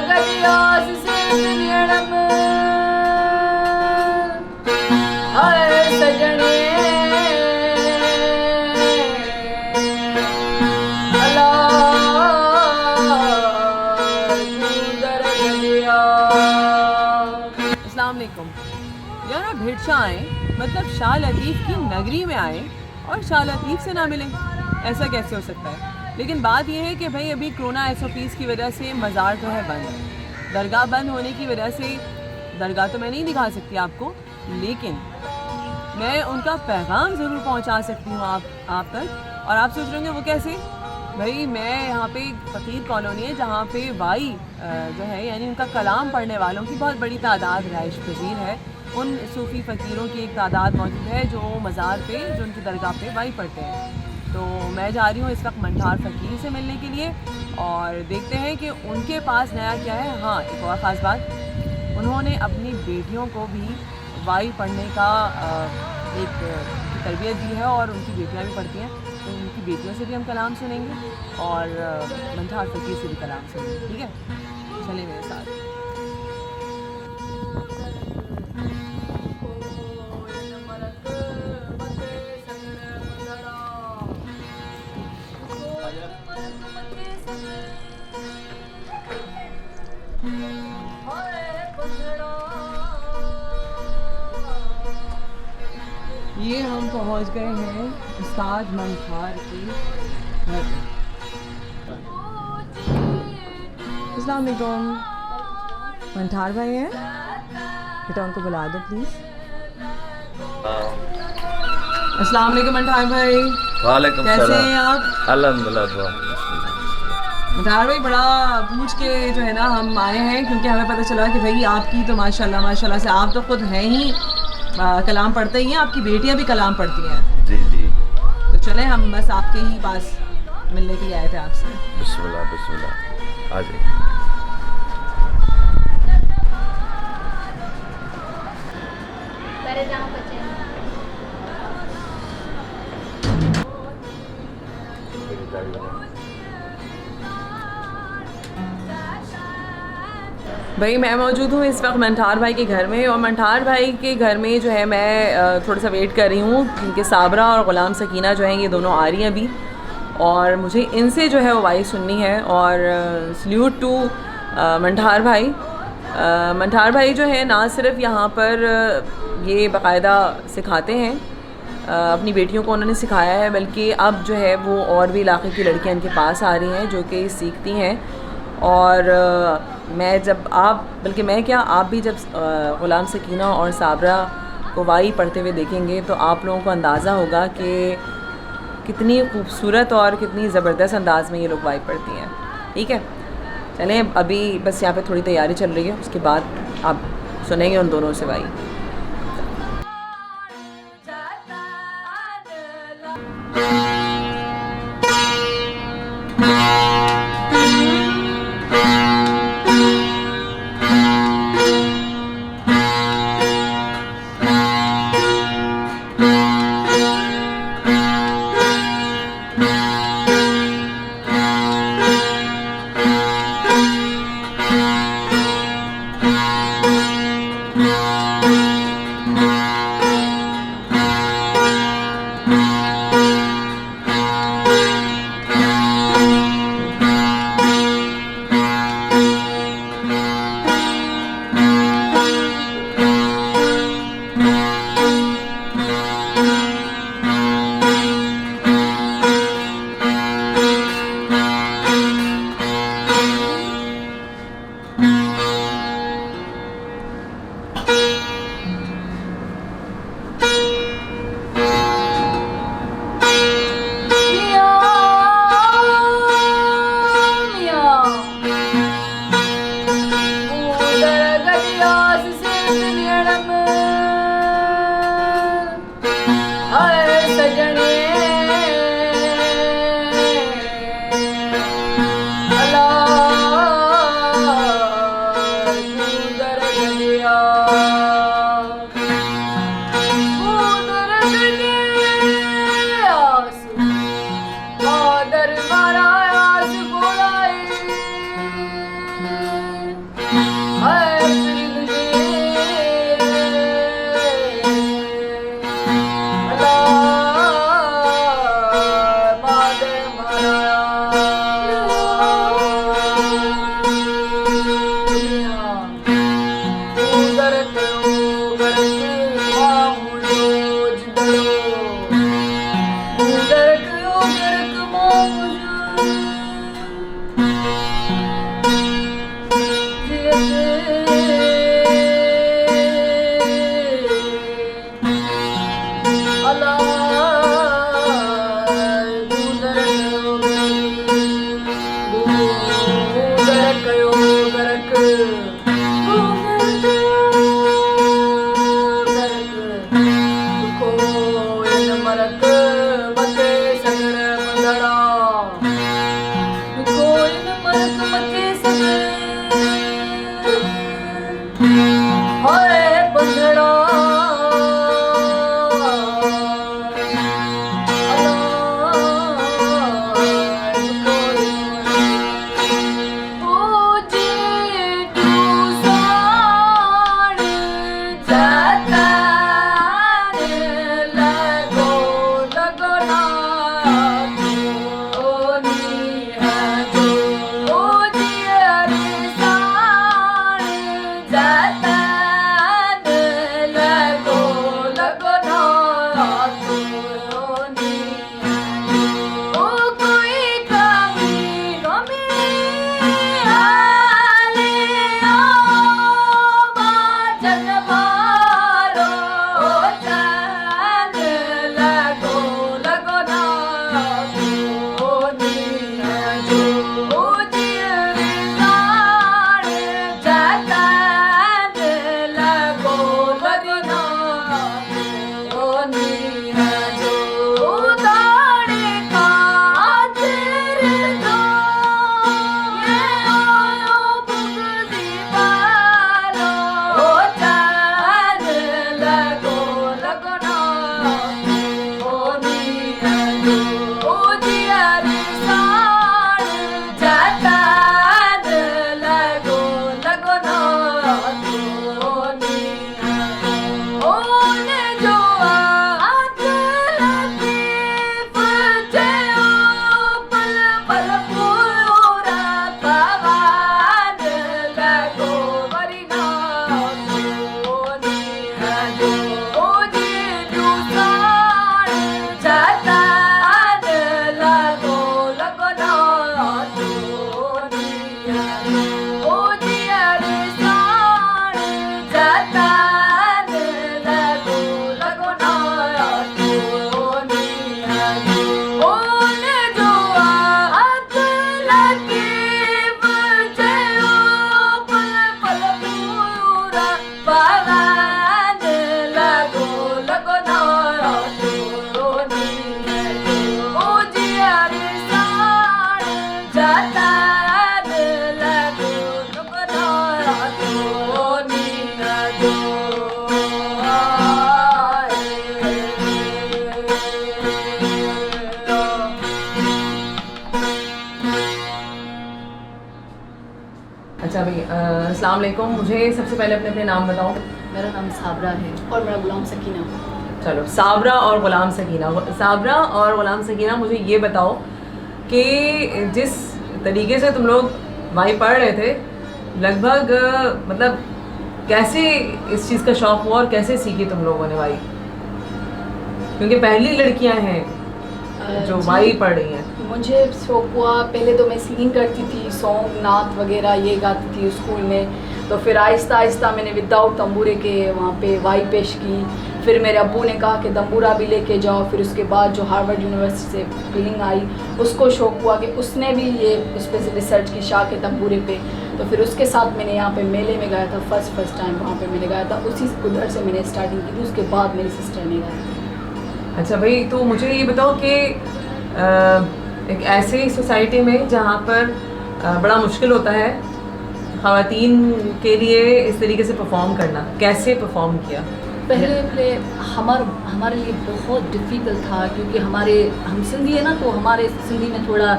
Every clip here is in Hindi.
गदियास सिंधनियणम हाय सजने अला सुंदर गदिया। अस्सलाम वालेकुम यार, आप भिड़शा आए मतलब शाह लतीफ़ की नगरी में आए और शाह लतीफ़ से ना मिलें, ऐसा कैसे हो सकता है। लेकिन बात यह है कि भाई अभी कोरोना SOPs की वजह से मज़ार जो है बंद है। दरगाह बंद होने की वजह से दरगाह तो मैं नहीं दिखा सकती आपको, लेकिन मैं उनका पैगाम ज़रूर पहुंचा सकती हूँ आप तक। और आप सोच रहे होंगे वो कैसे। भाई मैं यहाँ पे फ़कीर कॉलोनी है जहाँ पे वाई जो है यानी उनका कलाम पढ़ने वालों की बहुत बड़ी तादाद रहाइश पजीर है। उन सूफ़ी फ़कीरों की एक तादाद मौजूद है जो मज़ार पे जो उनकी दरगाह पे वाई पढ़ते हैं। तो मैं जा रही हूँ इस वक्त मंठार फ़कीर से मिलने के लिए और देखते हैं कि उनके पास नया क्या है। हाँ, एक और ख़ास बात, उन्होंने अपनी बेटियों को भी वाई पढ़ने का एक तरबियत दी है और उनकी बेटियाँ भी पढ़ती हैं, तो उनकी बेटियों से भी हम कलाम सुनेंगे और मंठार फ़कीर से भी कलाम सुनेंगे। ठीक है, चलिए मेरे साथ। ये हम पहुंच गए हैं उस्ताद मंठार के घर। अस्सलाम वालेकुम, मंठार भाई हैं? बेटा उनको बुला दो प्लीज़। अस्सलाम वालेकुम मंठार भाई। वालेकुम कैसे सलाम। हैं आप? अल्हम्दुलिल्लाह। मंठार भाई बड़ा पूछ के जो है ना हम आए हैं, क्योंकि हमें पता चला कि भाई आपकी तो माशाल्लाह से आप तो खुद हैं ही कलाम पढ़ते ही हैं, आपकी बेटियां भी कलाम पढ़ती हैं। जी जी। तो चले हम बस आपके ही पास मिलने के लिए आए थे आपसे। बिस्मिल्लाह बिस्मिल्लाह, आ जाइए। भाई मैं मौजूद हूँ इस वक्त मंठार भाई के घर में और मंठार भाई के घर में जो है मैं थोड़ा सा वेट कर रही हूँ क्योंकि साबरा और ग़ुलाम सकीना जो हैं ये दोनों आ रही हैं अभी और मुझे इनसे जो है वो वाई सुननी है। और सल्यूट टू मंठार भाई। मंठार भाई जो है ना सिर्फ यहाँ पर ये बाकायदा सिखाते हैं, अपनी बेटियों को उन्होंने सिखाया है, बल्कि अब जो है वो और भी इलाके की लड़कियाँ इनके पास आ रही हैं जो कि सीखती हैं। और मैं जब आप भी जब ग़ुलाम सकीना और साबरा को वाई पढ़ते हुए देखेंगे तो आप लोगों को अंदाज़ा होगा कि कितनी खूबसूरत और कितनी ज़बरदस्त अंदाज़ में ये लोग वाई पढ़ती हैं। ठीक है, चलें अभी बस यहाँ पे थोड़ी तैयारी चल रही है, उसके बाद आप सुनेंगे उन दोनों से वाई। अच्छा भाई, अस्सलाम वालेकुम। मुझे सबसे पहले अपने अपने नाम बताओ। मेरा नाम साबरा है और मेरा गुलाम सकीना। चलो, साबरा और गुलाम सकीना। साबरा और गुलाम सकीना, मुझे ये बताओ कि जिस तरीके से तुम लोग वहीं पढ़ रहे थे, लगभग मतलब कैसे इस चीज़ का शौक़ हुआ और कैसे सीखी तुम लोगों ने वाई? क्योंकि पहली लड़कियां हैं जो वाई पढ़ रही हैं। मुझे शौक हुआ, पहले तो मैं सिंगिंग करती थी, सॉन्ग नात वगैरह ये गाती थी स्कूल में। तो फिर आहिस्ता आहिस्ता मैंने विदाउट तंबूरे के वहाँ पे वाई पेश की। फिर मेरे अब्बू ने कहा कि तंबूरा भी लेके जाओ। फिर उसके बाद जो हार्वर्ड यूनिवर्सिटी से फीलिंग आई, उसको शौक हुआ कि उसने भी ये उस पर रिसर्च की शाह के तंबूरे पे। तो फिर उसके साथ मैंने यहाँ पे मेले में गाया था, फर्स्ट टाइम वहाँ पे मैंने गाया था। उसी उधर से मैंने स्टार्टिंग की थी। उसके बाद मेरी सिस्टर ने गाया। अच्छा भाई, तो मुझे ये बताओ कि एक ऐसी सोसाइटी में जहाँ पर बड़ा मुश्किल होता है ख़वातीन के लिए इस तरीके से परफॉर्म करना, कैसे परफॉर्म किया? पहले हमारे लिए बहुत डिफ़िकल्ट था, क्योंकि हम सिंधी है ना, तो हमारे सिंधी में थोड़ा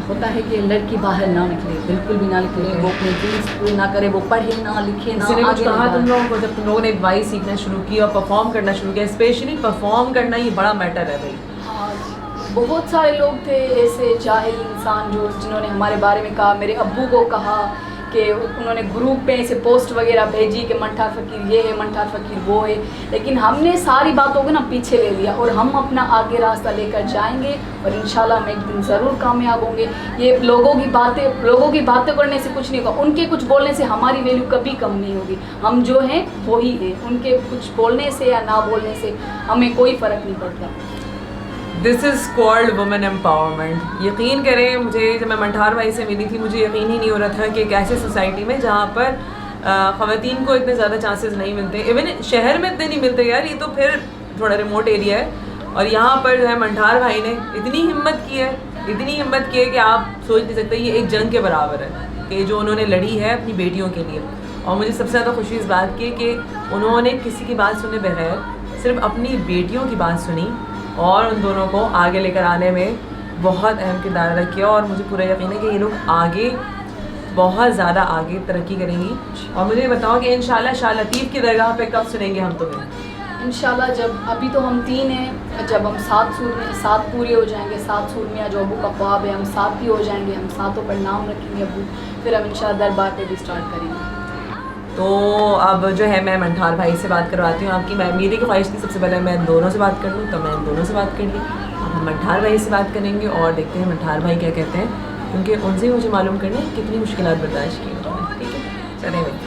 होता है कि लड़की बाहर ना निकले, बिल्कुल भी ना निकले, वो अपने ड्रीम्स पूरे ना करे, वो पढ़े ना लिखे ना किसी ने कुछ आगे कहा ना तुम बढ़े। लोगों को जब तुम लोगों ने एक वाइस सीखना शुरू किया और परफॉर्म करना शुरू किया, स्पेशली परफॉर्म करना ये बड़ा मैटर है भाई। हाँ, बहुत सारे लोग थे ऐसे जाहिल इंसान जो जिन्होंने हमारे बारे में कहा, मेरे अब्बू को कहा कि उन्होंने ग्रुप पे ऐसे पोस्ट वगैरह भेजी कि मंठार फ़कीर ये है, मंठार फ़कीर वो है, लेकिन हमने सारी बातों को ना पीछे ले लिया और हम अपना आगे रास्ता लेकर जाएंगे और इंशाल्लाह हम एक दिन ज़रूर कामयाब होंगे। ये लोगों की बातें करने से कुछ नहीं होगा, उनके कुछ बोलने से हमारी वैल्यू कभी कम नहीं होगी। हम जो हैं वही हैं, उनके कुछ बोलने से या ना बोलने से हमें कोई फ़र्क नहीं पड़ता। This is called women empowerment. यकीन करें, मुझे जब मैं मंठार भाई से मिली थी मुझे यकीन ही नहीं हो रहा था कि एक ऐसी सोसाइटी में जहाँ पर ख़वातीन को इतने ज़्यादा चांसेस नहीं मिलते, इवन शहर में इतने नहीं मिलते यार, ये तो फिर थोड़ा रिमोट एरिया है। और यहाँ पर जो है मंठार भाई ने इतनी हिम्मत की है कि आप सोच नहीं सकते, ये एक जंग के बराबर है कि जो उन्होंने लड़ी है अपनी बेटियों के लिए। और मुझे सबसे ज़्यादा खुशी इस बात की कि उन्होंने किसी की बात सुने बगैर सिर्फ अपनी बेटियों की बात सुनी और उन दोनों को आगे लेकर आने में बहुत अहम किरदार अदा किया। और मुझे पूरा यकीन है कि ये लोग आगे बहुत ज़्यादा आगे तरक्की करेंगी। और मुझे बताओ कि इंशाल्लाह शाह लतीफ़ की दरगाह पे कब सुनेंगे हम तुम्हें? इंशाल्लाह जब, अभी तो हम 3 हैं, जब हम 7 पूरे हो जाएंगे, 7 सूर में जो अबू का ख्वाब है, हम 7 ही हो जाएंगे, हम 7 पर नाम रखेंगे अबू, फिर हम इंशाल्लाह दरबार पे भी स्टार्ट करेंगे। तो अब जो है मैं मंठार भाई से बात करवाती हूँ आपकी। मेरी ख्वाहिश थी सबसे पहले मैं दोनों से बात कर लूँ, तो मैं दोनों से बात कर ली। अब हम मंठार भाई से बात करेंगे और देखते हैं मंठार भाई क्या कहते हैं, क्योंकि उनसे ही मुझे मालूम करना है कितनी मुश्किलात बर्दाश्त की उन्होंने। ठीक है, चलें भाई।